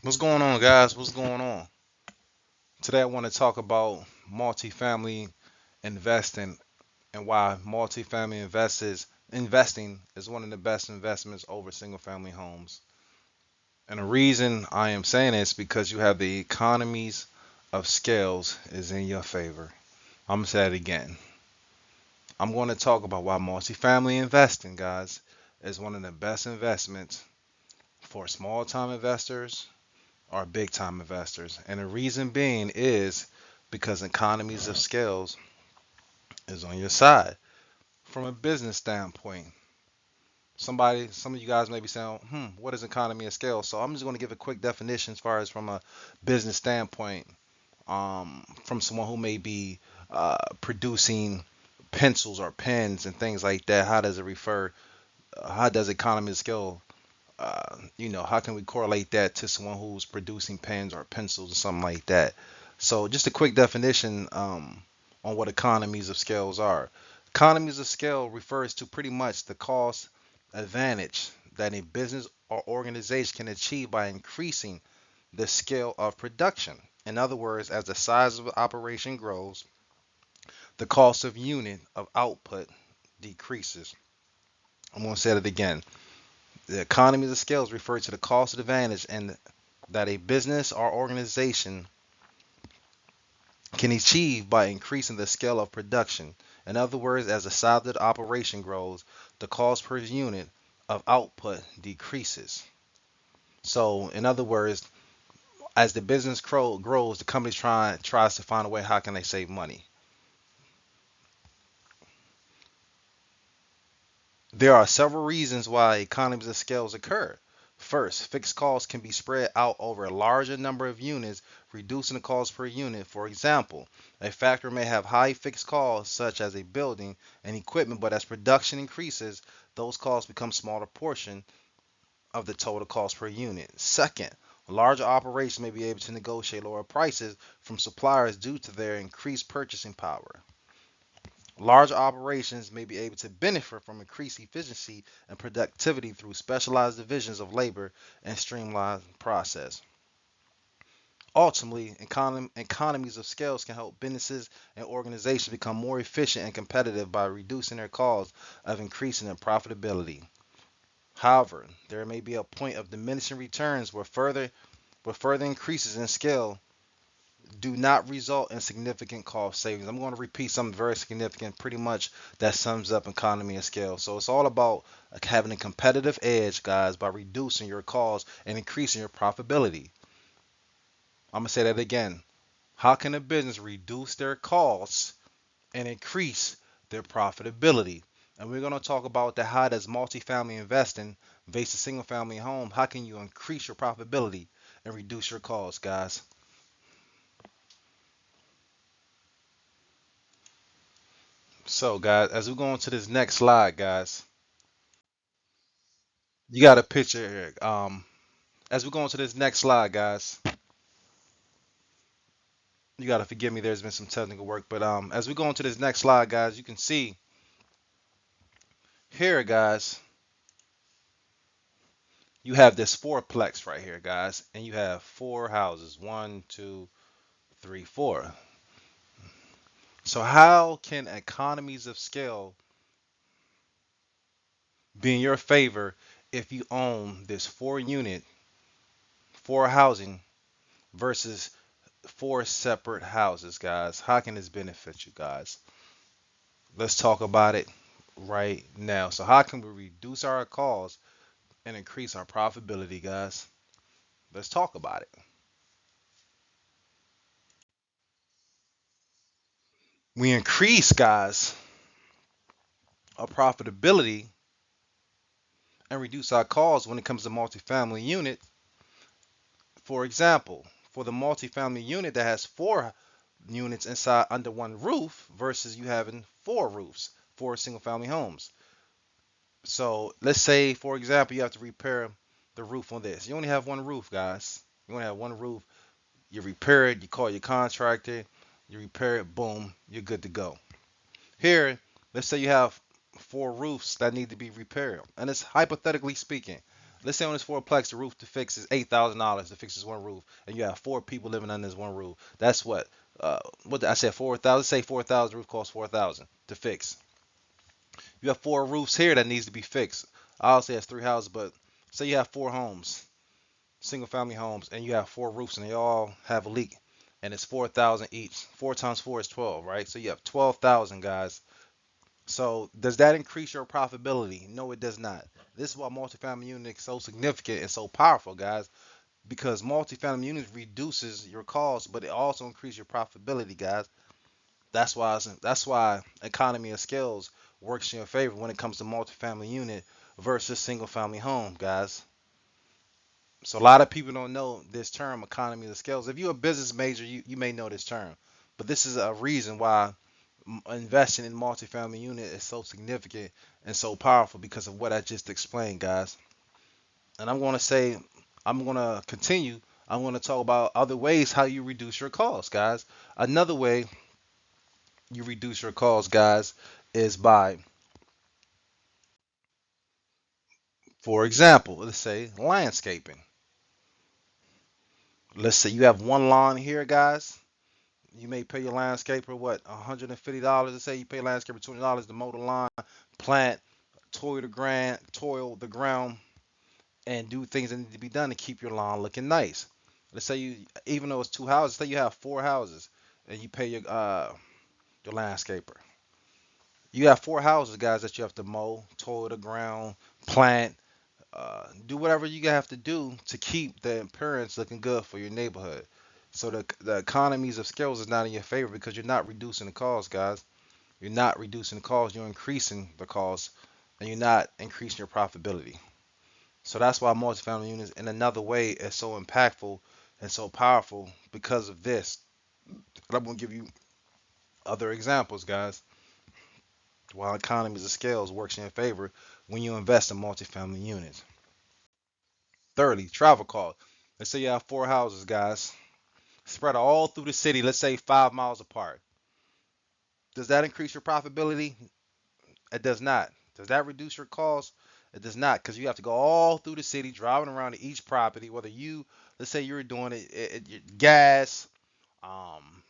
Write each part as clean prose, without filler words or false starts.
What's going on, guys? What's going on? Today, I want to talk about multifamily investing and why multifamily investors investing is one of the best investments over single family homes. And the reason I am saying this because you have the economies of scales is in your favor. I'm gonna say it again. I'm going to talk about why multifamily investing, guys, is one of the best investments for small time investors are big time investors. And the reason being is because economies of scales is on your side. From a business standpoint, some of you guys may be saying, what is economy of scale? So I'm just going to give a quick definition as far as from a business standpoint, from someone who may be producing pencils or pens and things like that. How does it refer? How does economy of scale how can we correlate that to someone who's producing pens or pencils or something like that? So, just a quick definition on what economies of scales are. Economies of scale refers to pretty much the cost advantage that a business or organization can achieve by increasing the scale of production. In other words, as the size of the operation grows, the cost of unit of output decreases. I'm going to say it again. The economies of scales refer to the cost advantage and that a business or organization can achieve by increasing the scale of production. In other words, as the size of the operation grows, the cost per unit of output decreases. So, in other words, as the business grows, the company tries to find a way how can they save money. There are several reasons why economies of scales occur. First, fixed costs can be spread out over a larger number of units, reducing the cost per unit. For example, a factory may have high fixed costs, such as a building and equipment, but as production increases, those costs become a smaller portion of the total cost per unit. Second, larger operations may be able to negotiate lower prices from suppliers due to their increased purchasing power. Large operations may be able to benefit from increased efficiency and productivity through specialized divisions of labor and streamlined process. Ultimately, economies of scale can help businesses and organizations become more efficient and competitive by reducing their costs of increasing their profitability. However, there may be a point of diminishing returns where further increases in scale do not result in significant cost savings. I'm going to repeat something very significant, pretty much that sums up economy of scale. So it's all about having a competitive edge, guys, by reducing your costs and increasing your profitability. I'm going to say that again. How can a business reduce their costs and increase their profitability? And we're going to talk about that. How does multifamily investing versus single family home? How can you increase your profitability and reduce your costs, guys? So, guys, as we go on to this next slide, guys, you got a picture here. As we go on to this next slide, guys, you got to forgive me. There's been some technical work, but as we go on to this next slide, guys, you can see here, guys, you have this fourplex right here, guys, and you have four houses. One, two, three, four. So, how can economies of scale be in your favor if you own this four unit, four housing versus four separate houses, guys? How can this benefit you guys? Let's talk about it right now. So, how can we reduce our costs and increase our profitability, guys? Let's talk about it. We increase, guys, our profitability and reduce our costs when it comes to multifamily unit. For example, for the multifamily unit that has four units inside under one roof versus you having four roofs, four single family homes. So let's say, for example, you have to repair the roof on this. You only have one roof, guys. You only have one roof. You repair it, you call your contractor, you repair it, boom, you're good to go. Here, let's say you have four roofs that need to be repaired. And it's hypothetically speaking. Let's say on this fourplex, the roof to fix is $8,000 to fix this one roof, and you have four people living under this one roof. That's what did I said 4,000. Let's say 4,000. Roof costs 4,000 to fix. You have four roofs here that needs to be fixed. I'll say it's three houses, but say you have four homes, single family homes, and you have four roofs, and they all have a leak, and it's 4,000 each. Four times four is 12, right? So you have 12,000 guys. So does that increase your profitability? No, it does not. This is why multifamily unit is so significant and so powerful, guys, because multifamily units reduces your costs, but it also increases your profitability, guys. That's why economy of scales works in your favor when it comes to multifamily unit versus single family home, guys. So a lot of people don't know this term, economy of scales. If you're a business major, you may know this term, but this is a reason why investing in multifamily unit is so significant and so powerful because of what I just explained, guys. And I'm going to continue. I'm going to talk about other ways how you reduce your costs, guys. Another way you reduce your costs, guys, is by, for example, let's say landscaping. Let's say you have one lawn here, guys. You may pay your landscaper what, $150. Let's say you pay landscaper $20 to mow the lawn, plant, toil the ground, and do things that need to be done to keep your lawn looking nice. Let's say you, even though it's two houses, say you have four houses, and you pay your landscaper. You have four houses, guys, that you have to mow, toil the ground, plant, do whatever you have to do to keep the appearance looking good for your neighborhood. So the economies of scales is not in your favor because you're not reducing the cost, guys. You're not reducing the cost, you're increasing the cost, and you're not increasing your profitability. So that's why multifamily units, in another way, is so impactful and so powerful because of this. And I'm gonna give you other examples, guys. While economies of scales works in your favor when you invest in multifamily units. Thirdly, travel costs. Let's say you have four houses, guys, spread all through the city. Let's say 5 miles apart. Does that increase your profitability? It does not. Does that reduce your costs? It does not, because you have to go all through the city, driving around to each property. Whether let's say you're doing gas, um,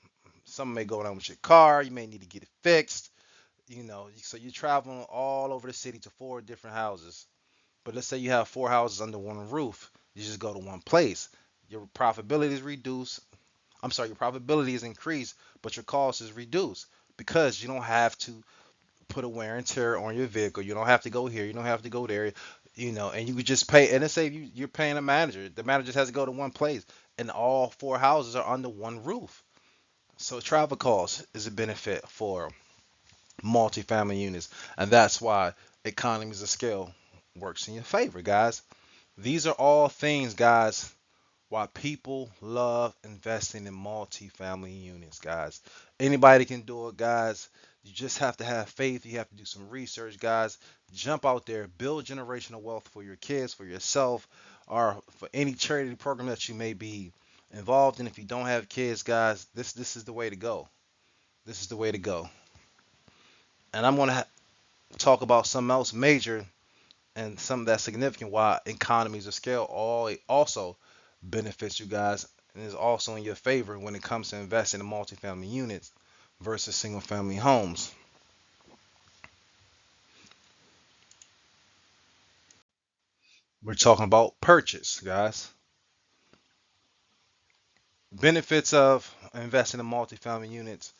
some may go down with your car. You may need to get it fixed. So you're traveling all over the city to four different houses. But let's say you have four houses under one roof. You just go to one place. Your profitability is reduced. I'm sorry, your profitability is increased, but your cost is reduced because you don't have to put a wear and tear on your vehicle. You don't have to go here. You don't have to go there. And you could just pay. And let's say you're paying a manager. The manager just has to go to one place, and all four houses are under one roof. So travel costs is a benefit for multifamily units, and that's why economies of scale works in your favor, guys. These are all things, guys, why people love investing in multifamily units, guys. Anybody can do it, guys. You just have to have faith. You have to do some research, guys. Jump out there, build generational wealth for your kids, for yourself, or for any charity program that you may be involved in. If you don't have kids, guys, this is the way to go. This is the way to go. And I'm gonna talk about something else major and something that's significant. Why economies of scale all also benefits you guys and is also in your favor when it comes to investing in multifamily units versus single family homes. We're talking about purchase, guys. Benefits of investing in multifamily units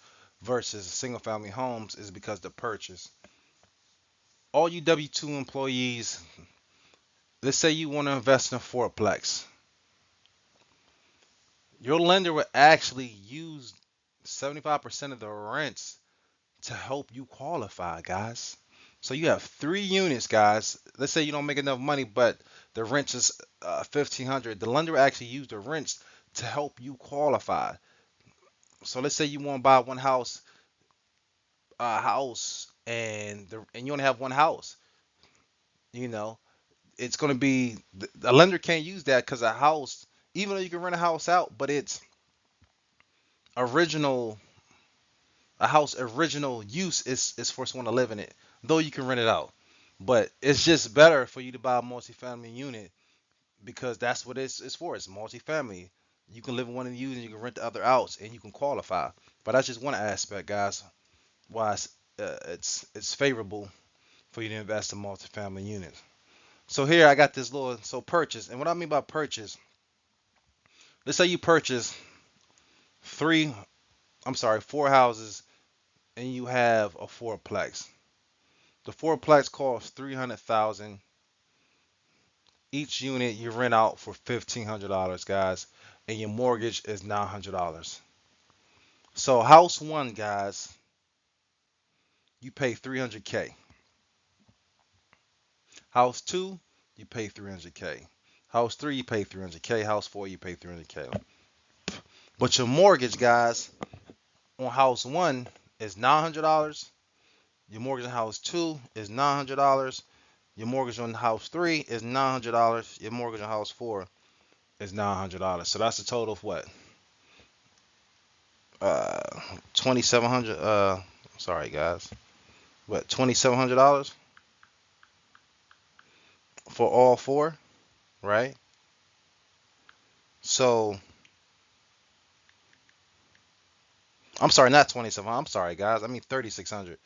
versus single family homes is because the purchase. All you W-2 employees, let's say you want to invest in a fourplex. Your lender will actually use 75% of the rents to help you qualify, guys. So you have three units, guys. Let's say you don't make enough money, but the rent is 1,500. The lender will actually use the rents to help you qualify. So let's say you want to buy one house, and you only have one house. You know, it's going to be the lender can't use that because a house, even though you can rent a house out, but it's original a house original use is for someone to live in it, though you can rent it out. But it's just better for you to buy a multifamily unit because that's what it's for. It's multifamily. You can live in one of these and you can rent the other out and you can qualify. But that's just one aspect, guys. Why it's favorable for you to invest in multifamily units. So here I got this little purchase, and what I mean by purchase, let's say you purchase three, I'm sorry, four houses, and you have a fourplex. The fourplex costs 300,000. Each unit you rent out for $1,500, guys, and your mortgage is $900. So house one, guys, you pay 300K. House two, you pay 300K. House three, you pay 300K. House four, you pay 300K. But your mortgage, guys, on house one is $900. Your mortgage on house two is $900. Your mortgage on house three is $900. Your mortgage on house four is $900. So that's a total of what? 2,700. Sorry guys. What? $2,700 for all four, right? So I'm sorry, not 27. I'm sorry guys. I mean 3,600.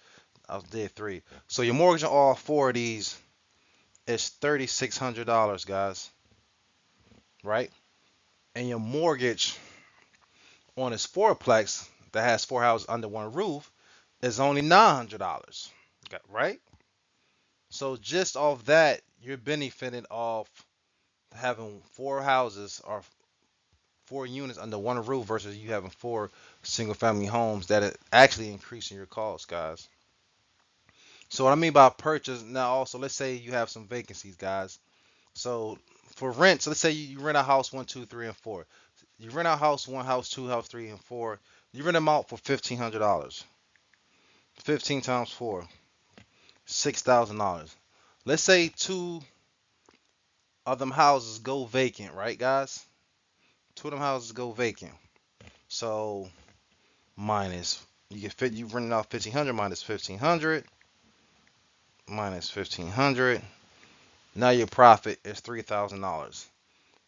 I did three. So your mortgage on all four of these is $3,600, guys, right? And your mortgage on this fourplex that has four houses under one roof is only $900, right? So just off that, you're benefiting off having four houses or four units under one roof versus you having four single family homes that are actually increasing your costs, guys. So what I mean by purchase now also, let's say you have some vacancies, guys. So for rent, so let's say you rent a house one, two, three, and four. You rent out house one, house two, house three, and four. You rent them out for $1,500. 15 times four, $6,000. Let's say two of them houses go vacant, right, guys? Two of them houses go vacant. So minus you renting out 1,500 minus 1,500 minus 1,500. Now your profit is $3,000.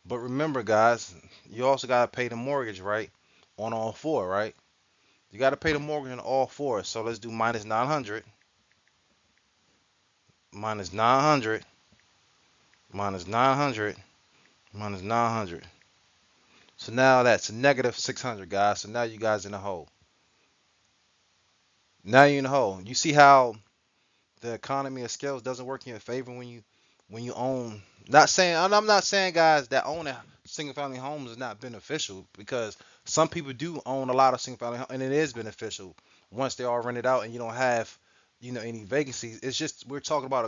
But remember, guys, you also gotta pay the mortgage, right? On all four, right? You gotta pay the mortgage on all four. So let's do minus 900, minus 900, minus 900, minus 900. So now that's a negative 600, guys. So now you guys in the hole. Now you're in the hole. You see how the economy of scales doesn't work in your favor when you own. Not saying I'm not saying guys that own a single family homes is not beneficial because some people do own a lot of single family homes and it is beneficial once they are rented out and you don't have any vacancies. It's just we're talking about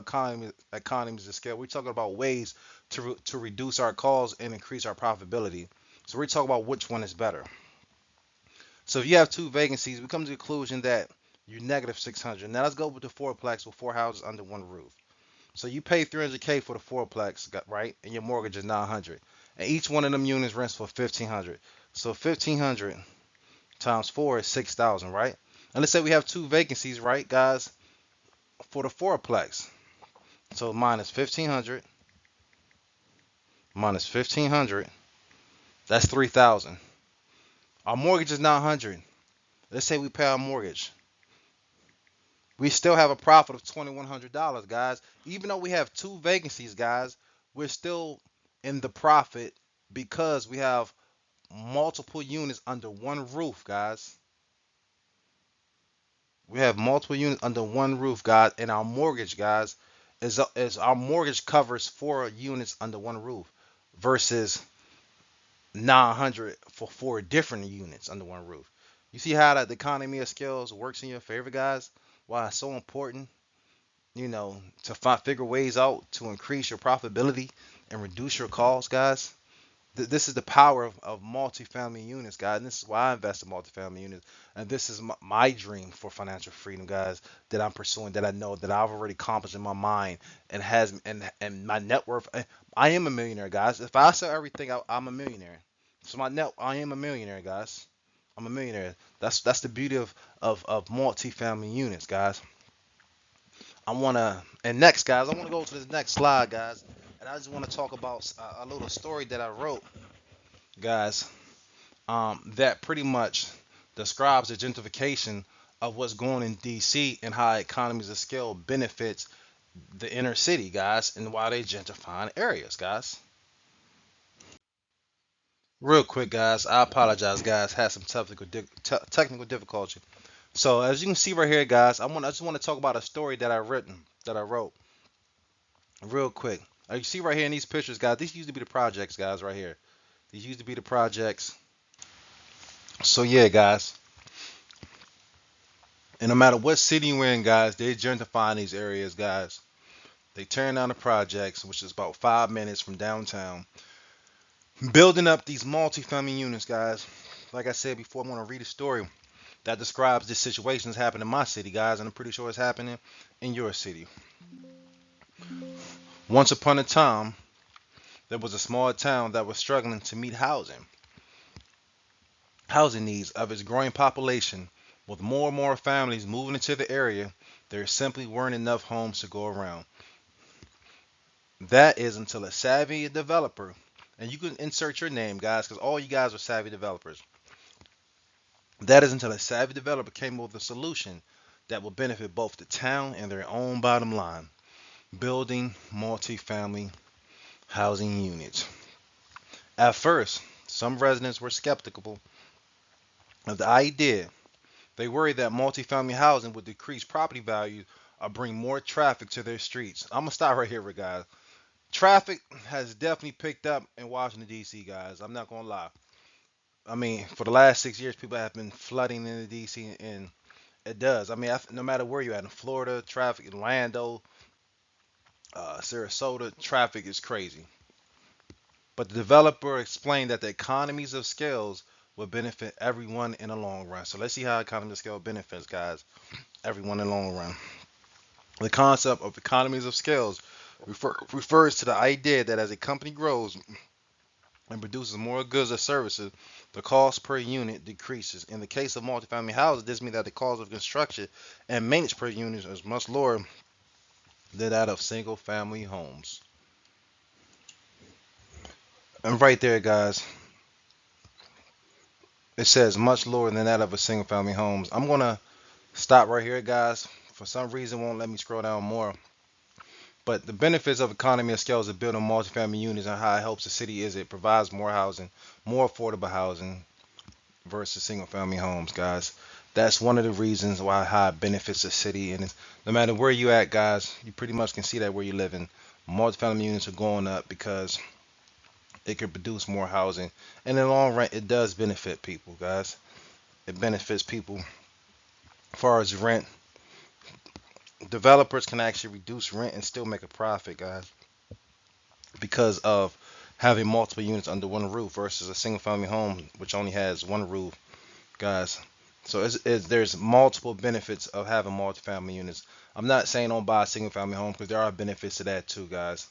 economies of scale. We're talking about ways to reduce our costs and increase our profitability. So we're talking about which one is better. So if you have two vacancies, we come to the conclusion that you're negative 600. Now let's go with the fourplex with four houses under one roof. So you pay 300K for the fourplex, right? And your mortgage is 900. And each one of them units rents for 1,500. So 1,500 times four is 6,000, right? And let's say we have two vacancies, right, guys, for the fourplex. So minus 1,500 minus 1,500, that's 3,000. Our mortgage is 900. Let's say we pay our mortgage. We still have a profit of $2,100, guys. Even though we have two vacancies, guys, we're still in the profit because we have multiple units under one roof, guys. We have multiple units under one roof, guys, and our mortgage, guys, is our mortgage covers four units under one roof versus 900 for four different units under one roof. You see how the economy of scales works in your favor, guys? Why it's so important, to figure ways out to increase your profitability and reduce your costs, guys. This is the power of multifamily units, guys. And this is why I invest in multifamily units. And this is my dream for financial freedom, guys, that I'm pursuing, that I know that I've already accomplished in my mind and my net worth. I am a millionaire, guys. If I sell everything, I'm a millionaire. So I am a millionaire, guys. I'm a millionaire. That's the beauty of multifamily units, guys. And next, guys, I want to go to the next slide, guys. and I just want to talk about a little story that I wrote, guys. That pretty much describes the gentrification of what's going on in DC and how economies of scale benefits the inner city, guys, and why they gentrifying areas, guys. Real quick, guys, I apologize, guys. Had some technical difficulty. So as you can see right here, guys, I just want to talk about a story that I wrote, real quick. You see right here in these pictures, guys. These used to be the projects, guys, right here. These used to be the projects. So yeah, guys. And no matter what city you're in, guys, they gentrifying these areas, guys. They tearing down the projects, which is about 5 minutes from downtown, building up these multi-family units, guys. Like I said before, I'm gonna read a story that describes this situation that's happening in my city, guys, and I'm pretty sure it's happening in your city. Once upon a time, there was a small town that was struggling to meet housing needs of its growing population. With more and more families moving into the area, there simply weren't enough homes to go around. That is until a savvy developer, and you can insert your name, guys, because all you guys are savvy developers. That is until a savvy developer came up with a solution that will benefit both the town and their own bottom line: building multifamily housing units. At first, some residents were skeptical of the idea. They worried that multifamily housing would decrease property value or bring more traffic to their streets. I'm gonna stop right here, guys. Traffic has definitely picked up in Washington D.C., guys. I'm not gonna lie. I mean, for the last 6 years, people have been flooding into D.C. and it does. I mean, no matter where you're at in Florida, traffic, Orlando, Sarasota, traffic is crazy. But the developer explained that the economies of scales will benefit everyone in the long run. So let's see how economies of scale benefits, guys, everyone in the long run. The concept of economies of scales refers to the idea that as a company grows and produces more goods or services, the cost per unit decreases. In the case of multifamily houses, this means that the cost of construction and maintenance per unit is much lower than that of single family homes. And right there, guys, it says much lower than that of a single family homes. I'm gonna stop right here, guys. For some reason, it won't let me scroll down more. But the benefits of economy of scale is of building multifamily units and how it helps the city is it provides more housing, more affordable housing versus single family homes, guys. That's one of the reasons why how it benefits the city. And it's, no matter where you at, guys, you pretty much can see that where you live in. Multifamily units are going up because it can produce more housing. And in the long run, it does benefit people, guys. It benefits people as far as rent. Developers can actually reduce rent and still make a profit, guys, because of having multiple units under one roof versus a single family home which only has one roof, guys. So there's multiple benefits of having multifamily units. I'm not saying don't buy a single family home because there are benefits to that too, guys.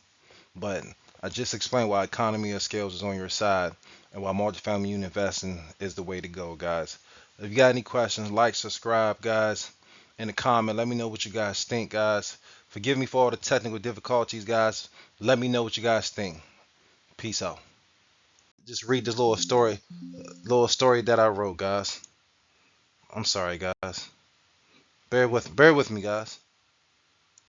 But I just explained why economy of scales is on your side and why multifamily unit investing is the way to go, guys. If you got any questions, like, subscribe, guys, in the comment. Let me know what you guys think, guys. Forgive me for all the technical difficulties, guys. Let me know what you guys think. Peace out. Just read this little story that I wrote, guys. I'm sorry, guys. Bear with me, guys.